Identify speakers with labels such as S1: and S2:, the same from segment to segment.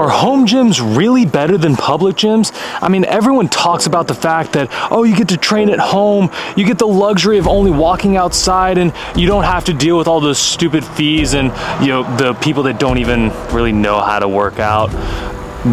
S1: Are home gyms really better than public gyms? I mean, everyone talks about the fact that, oh, you get to train at home, you get the luxury of only walking outside, and you don't have to deal with all those stupid fees and, you know, the people that don't even really know how to work out.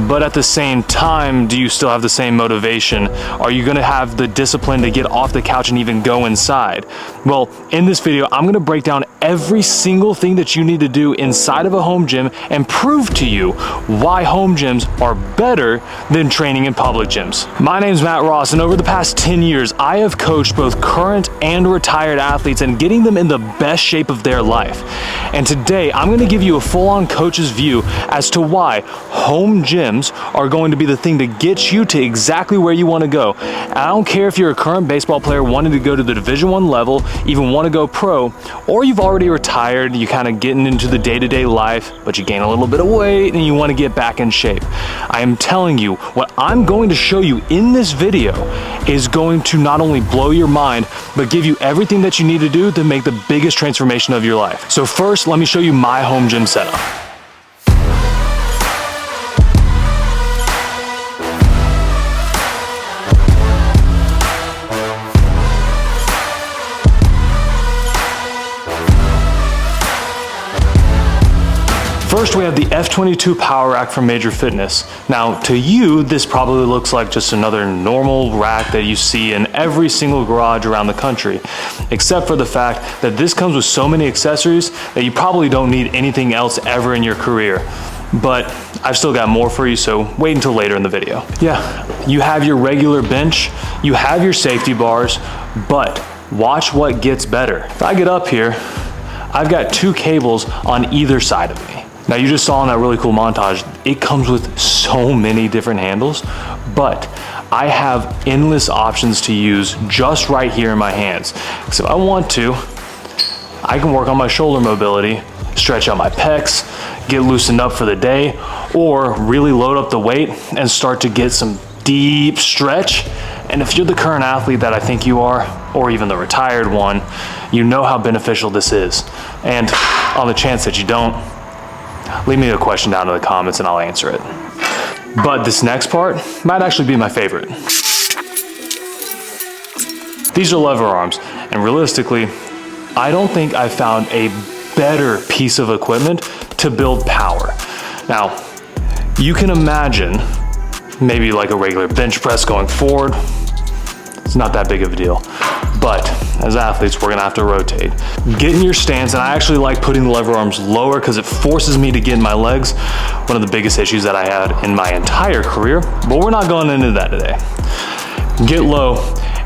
S1: But at the same time, do you still have the same motivation? Are you gonna have the discipline to get off the couch and even go inside? Well, in this video, I'm gonna break down every single thing that you need to do inside of a home gym and prove to you why home gyms are better than training in public gyms. My name's Matt Ross, and over the past 10 years, I have coached both current and retired athletes and getting them in the best shape of their life. And today, I'm gonna give you a full-on coach's view as to why home gyms are going to be the thing to get you to exactly where you want to go. And I don't care if you're a current baseball player wanting to go to the Division I level, even want to go pro, or you've already retired, you kind of getting into the day-to-day life, but you gain a little bit of weight and you want to get back in shape. I am telling you, what I'm going to show you in this video is going to not only blow your mind, but give you everything that you need to do to make the biggest transformation of your life. So first, let me show you my home gym setup. First, we have the F22 Power Rack from Major Fitness. Now, to you, this probably looks like just another normal rack that you see in every single garage around the country, except for the fact that this comes with so many accessories that you probably don't need anything else ever in your career. But I've still got more for you, so wait until later in the video. Yeah, you have your regular bench, you have your safety bars, but watch what gets better. If I get up here, I've got 2 cables on either side of me. Now, you just saw in that really cool montage, it comes with so many different handles, but I have endless options to use just right here in my hands. So if I want to, I can work on my shoulder mobility, stretch out my pecs, get loosened up for the day, or really load up the weight and start to get some deep stretch. And if you're the current athlete that I think you are, or even the retired one, you know how beneficial this is. And on the chance that you don't, leave me a question down in the comments and I'll answer it. But this next part might actually be my favorite. These are lever arms, and realistically, I don't think I found a better piece of equipment to build power. Now, you can imagine maybe like a regular bench press going forward. It's not that big of a deal. But as athletes, we're gonna have to rotate. Get in your stance, and I actually like putting the lever arms lower because it forces me to get in my legs. One of the biggest issues that I had in my entire career, but we're not going into that today. Get low,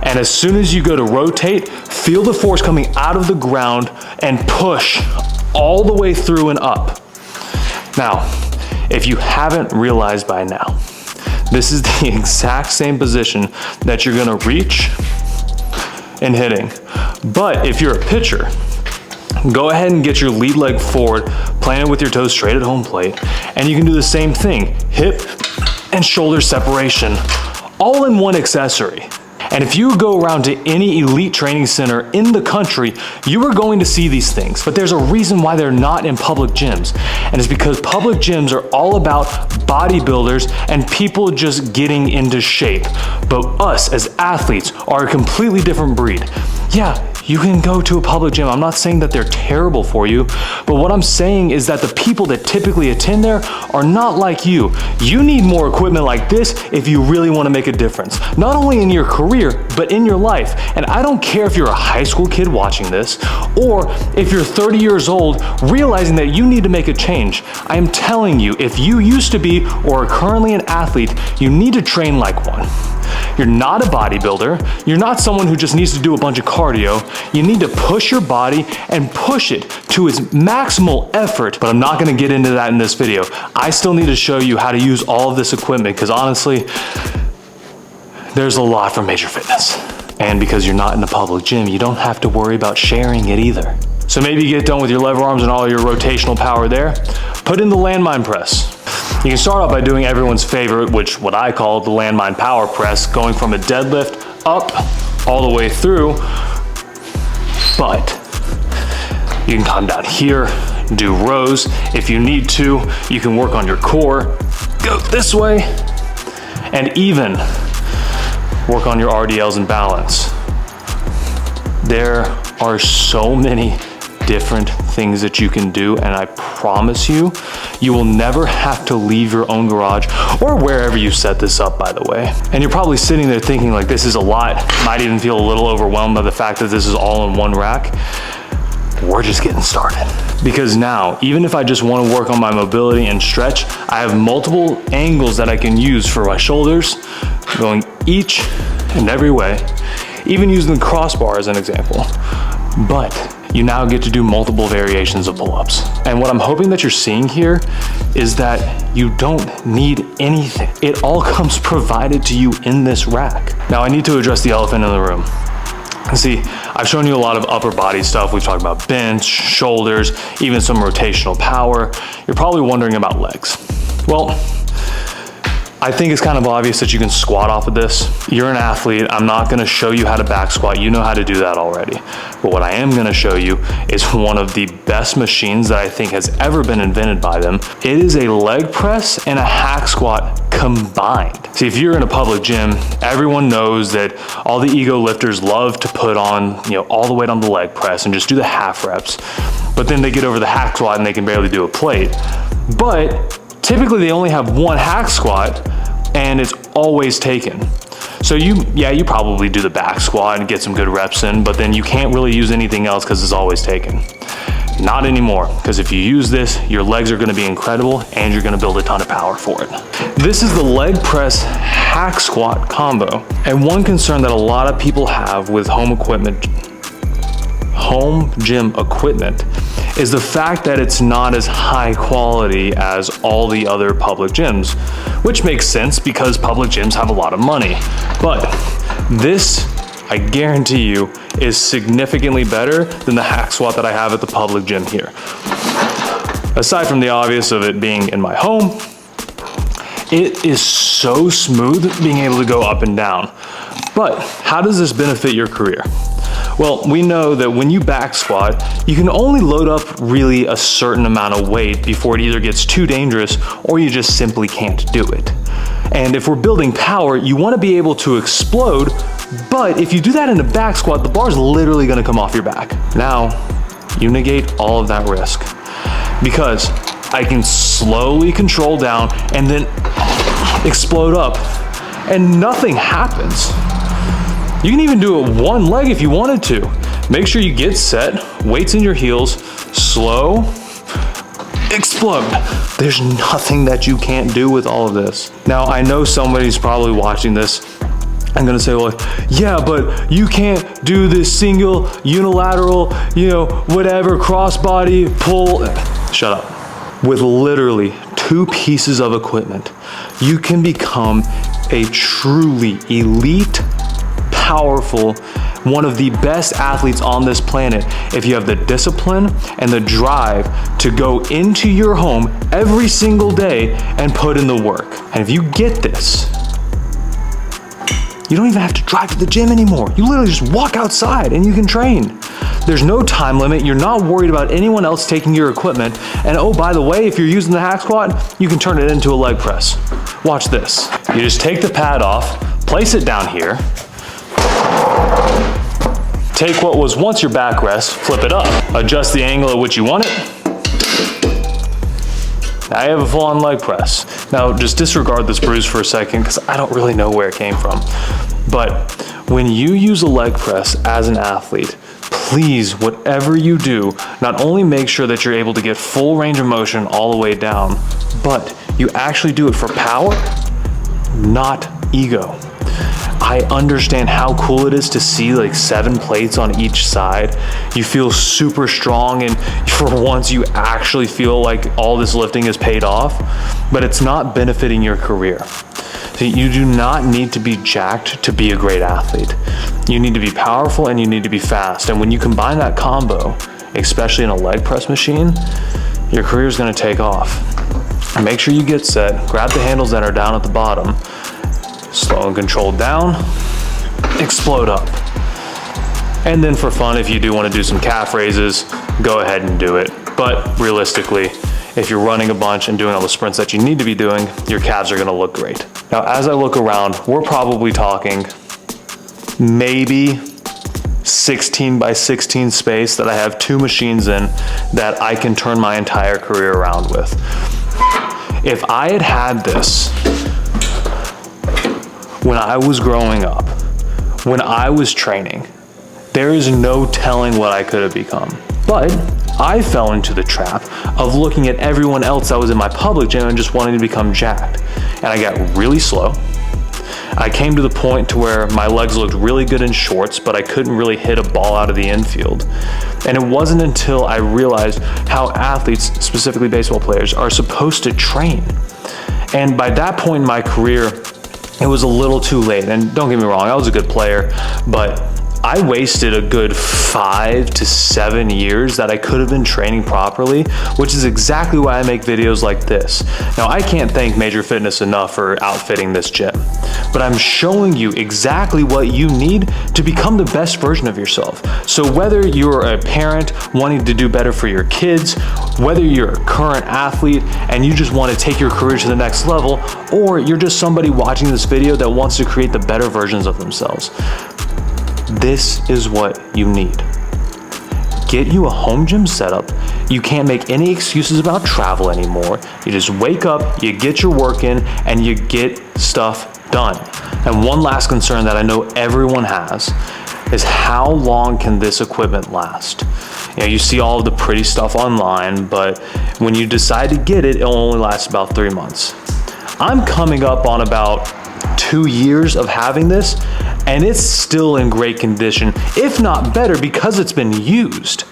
S1: and as soon as you go to rotate, feel the force coming out of the ground and push all the way through and up. Now, if you haven't realized by now, this is the exact same position that you're gonna reach and hitting. But if you're a pitcher, go ahead and get your lead leg forward, plant it with your toes straight at home plate, and you can do the same thing, hip and shoulder separation, all in one accessory. And if you go around to any elite training center in the country, you are going to see these things. But there's a reason why they're not in public gyms. And it's because public gyms are all about bodybuilders and people just getting into shape. But us as athletes are a completely different breed. Yeah, you can go to a public gym. I'm not saying that they're terrible for you, but what I'm saying is that the people that typically attend there are not like you. You need more equipment like this if you really want to make a difference, not only in your career, but in your life. And I don't care if you're a high school kid watching this, or if you're 30 years old realizing that you need to make a change. I am telling you, if you used to be or are currently an athlete, you need to train like one. You're not a bodybuilder. You're not someone who just needs to do a bunch of cardio. You need to push your body and push it to its maximal effort, but I'm not gonna get into that in this video. I still need to show you how to use all of this equipment because honestly, there's a lot from Major Fitness. And because you're not in a public gym, you don't have to worry about sharing it either. So maybe you get done with your lever arms and all your rotational power there. Put in the landmine press. You can start off by doing everyone's favorite, which what I call the landmine power press, going from a deadlift up all the way through. But you can come down here, do rows. If you need to, you can work on your core. go this way, and even work on your RDLs and balance. There are so many different things that you can do, and I promise you, you will never have to leave your own garage or wherever you set this up, by the way. And you're probably sitting there thinking like, this is a lot. Might even feel a little overwhelmed by the fact that this is all in one rack. We're just getting started. Because now, even if I just want to work on my mobility and stretch, I have multiple angles that I can use for my shoulders, going each and every way, even using the crossbar as an example. But you now get to do multiple variations of pull-ups. And what I'm hoping that you're seeing here is that you don't need anything. It all comes provided to you in this rack. Now I need to address the elephant in the room. See, I've shown you a lot of upper body stuff. We've talked about bench, shoulders, even some rotational power. You're probably wondering about legs. Well, I think it's kind of obvious that you can squat off of this. You're an athlete. I'm not gonna show you how to back squat. You know how to do that already. But what I am gonna show you is one of the best machines that I think has ever been invented by them. It is a leg press and a hack squat combined. See, if you're in a public gym, everyone knows that all the ego lifters love to put on, all the weight on the leg press and just do the half reps. But then they get over the hack squat and they can barely do a plate. But typically they only have one hack squat and it's always taken. So you probably do the back squat and get some good reps in, but then you can't really use anything else because it's always taken. Not anymore, because if you use this, your legs are gonna be incredible and you're gonna build a ton of power for it. This is the leg press hack squat combo. And one concern that a lot of people have with home gym equipment is the fact that it's not as high quality as all the other public gyms, which makes sense because public gyms have a lot of money. But this, I guarantee you, is significantly better than the hack squat that I have at the public gym here. Aside from the obvious of it being in my home, it is so smooth being able to go up and down. But how does this benefit your career? Well, we know that when you back squat, you can only load up really a certain amount of weight before it either gets too dangerous or you just simply can't do it. And if we're building power, you want to be able to explode, but if you do that in a back squat, the bar is literally going to come off your back. Now, you negate all of that risk because I can slowly control down and then explode up and nothing happens. You can even do it one leg if you wanted to. Make sure you get set, weights in your heels, slow, explode. There's nothing that you can't do with all of this. Now, I know somebody's probably watching this. I'm gonna say, well, yeah, but you can't do this single, unilateral, whatever, crossbody, pull. Shut up. With literally 2 pieces of equipment, you can become a truly elite, powerful, one of the best athletes on this planet if you have the discipline and the drive to go into your home every single day and put in the work. And if you get this, you don't even have to drive to the gym anymore. You literally just walk outside and you can train. There's no time limit. You're not worried about anyone else taking your equipment. And oh, by the way, if you're using the hack squat, you can turn it into a leg press. Watch this. You just take the pad off, place it down here, take what was once your backrest, flip it up, adjust the angle at which you want it. Now you have a full-on leg press. Now just disregard this bruise for a second because I don't really know where it came from. But when you use a leg press as an athlete, please, whatever you do, not only make sure that you're able to get full range of motion all the way down, but you actually do it for power, not ego. I understand how cool it is to see like 7 plates on each side. You feel super strong and for once you actually feel like all this lifting is paid off, but it's not benefiting your career. See, you do not need to be jacked to be a great athlete. You need to be powerful and you need to be fast. And when you combine that combo, especially in a leg press machine, your career is going to take off. Make sure you get set, grab the handles that are down at the bottom, slow and controlled down, explode up. And then for fun, if you do want to do some calf raises, go ahead and do it. But realistically, if you're running a bunch and doing all the sprints that you need to be doing, your calves are gonna look great. Now, as I look around, we're probably talking maybe 16 by 16 space that I have 2 machines in that I can turn my entire career around with. If I had had this when I was growing up, when I was training, there is no telling what I could have become. But I fell into the trap of looking at everyone else that was in my public gym and just wanting to become jacked. And I got really slow. I came to the point to where my legs looked really good in shorts, but I couldn't really hit a ball out of the infield. And it wasn't until I realized how athletes, specifically baseball players, are supposed to train. And by that point in my career, it was a little too late. And don't get me wrong, I was a good player, but I wasted a good 5 to 7 years that I could have been training properly, which is exactly why I make videos like this. Now, I can't thank Major Fitness enough for outfitting this gym, but I'm showing you exactly what you need to become the best version of yourself. So whether you're a parent wanting to do better for your kids, whether you're a current athlete and you just want to take your career to the next level, or you're just somebody watching this video that wants to create the better versions of themselves, this is what you need. Get you a home gym setup. You can't make any excuses about travel anymore. You just wake up, you get your work in, and you get stuff done. And one last concern that I know everyone has is how long can this equipment last? You know, you see all of the pretty stuff online, but when you decide to get it, it'll only last about 3 months. I'm coming up on about 2 years of having this, and it's still in great condition, if not better, because it's been used.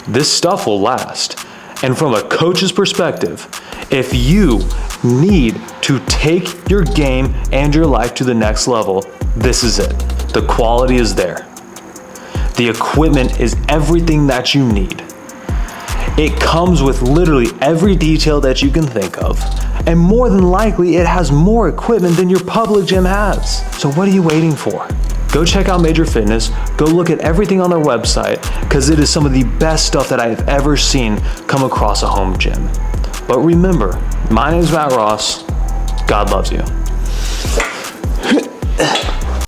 S1: This stuff will last. And from a coach's perspective, if you need to take your game and your life to the next level, this is it. The quality is there. The equipment is everything that you need. It comes with literally every detail that you can think of. And more than likely, it has more equipment than your public gym has. So what are you waiting for? Go check out Major Fitness. Go look at everything on their website, because it is some of the best stuff that I have ever seen come across a home gym. But remember, my name is Matt Ross. God loves you.